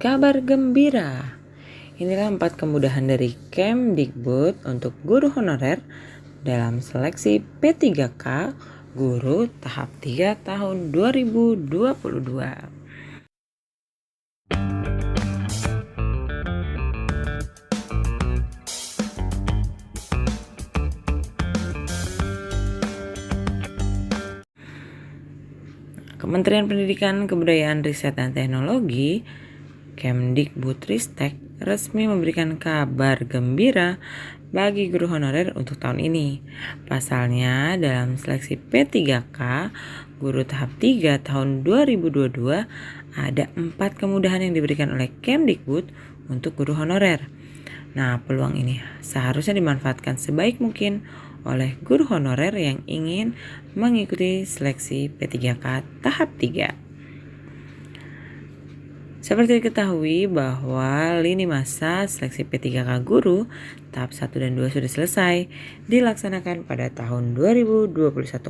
Kabar gembira. Inilah 4 kemudahan dari Kemdikbud untuk guru honorer dalam seleksi P3K Guru tahap 3 tahun 2022. Kementerian Pendidikan, Kebudayaan, Riset, dan Teknologi Kemdikbudristek resmi memberikan kabar gembira bagi guru honorer untuk tahun ini. Pasalnya, dalam seleksi P3K Guru tahap 3 tahun 2022 ada 4 kemudahan yang diberikan oleh Kemdikbud untuk guru honorer. Nah, peluang ini seharusnya dimanfaatkan sebaik mungkin oleh guru honorer yang ingin mengikuti seleksi P3K tahap 3. Seperti diketahui bahwa lini masa seleksi P3K Guru tahap 1 dan 2 sudah selesai dilaksanakan pada tahun 2021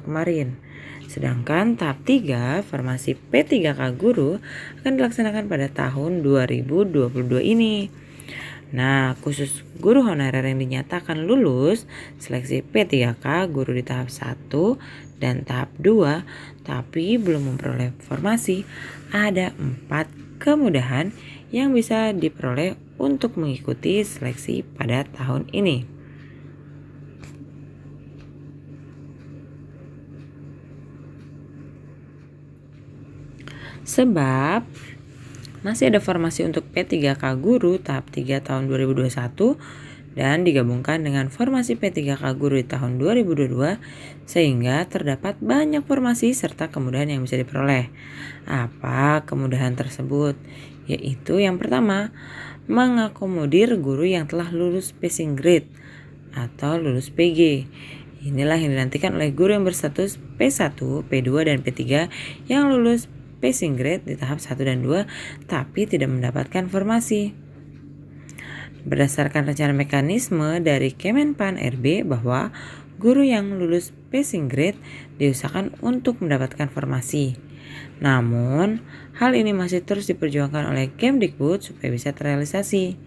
kemarin. Sedangkan tahap 3 formasi P3K Guru akan dilaksanakan pada tahun 2022 ini. Nah, khusus guru honorer yang dinyatakan lulus seleksi P3K Guru di tahap 1 dan tahap 2 tapi belum memperoleh formasi, ada 4 kemudahan yang bisa diperoleh untuk mengikuti seleksi pada tahun ini. Sebab masih ada formasi untuk P3K Guru tahap 3 tahun 2021 dan digabungkan dengan formasi P3K Guru di tahun 2022 sehingga terdapat banyak formasi serta kemudahan yang bisa diperoleh. Apa kemudahan tersebut? Yaitu yang pertama, mengakomodir guru yang telah lulus passing grade atau lulus PG. Inilah yang dinantikan oleh guru yang berstatus P1, P2, dan P3 yang lulus passing grade di tahap 1 dan 2 tapi tidak mendapatkan formasi. Berdasarkan rencana mekanisme dari Kemenpan RB bahwa guru yang lulus passing grade diusahakan untuk mendapatkan formasi. Namun, hal ini masih terus diperjuangkan oleh Kemdikbud supaya bisa terrealisasi.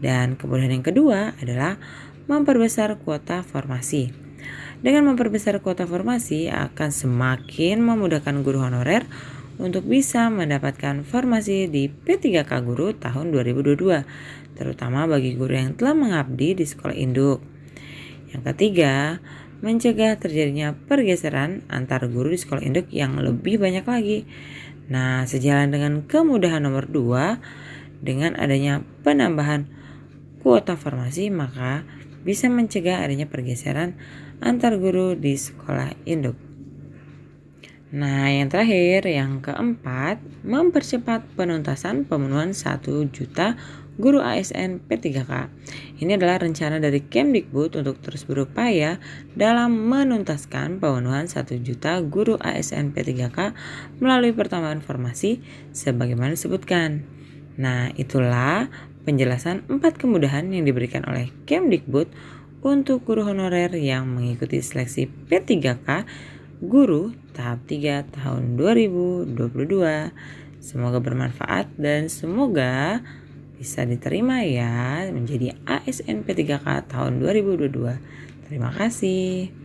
Dan kemudahan yang kedua adalah memperbesar kuota formasi. Dengan memperbesar kuota formasi akan semakin memudahkan guru honorer untuk bisa mendapatkan formasi di P3K Guru tahun 2022, terutama bagi guru yang telah mengabdi di sekolah induk. Yang ketiga, mencegah terjadinya pergeseran antar guru di sekolah induk yang lebih banyak lagi. Nah, sejalan dengan kemudahan nomor 2, dengan adanya penambahan kuota formasi, maka bisa mencegah adanya pergeseran antar guru di sekolah induk. Nah, yang terakhir, yang keempat, mempercepat penuntasan pemenuhan 1 juta guru ASN P3K. Ini adalah rencana dari Kemdikbud untuk terus berupaya dalam menuntaskan pemenuhan 1 juta guru ASN P3K melalui pertambahan formasi sebagaimana disebutkan. Nah, itulah penjelasan 4 kemudahan yang diberikan oleh Kemdikbud untuk guru honorer yang mengikuti seleksi P3K Guru tahap 3 tahun 2022. Semoga bermanfaat dan semoga bisa diterima ya menjadi ASN P3K tahun 2022. Terima kasih.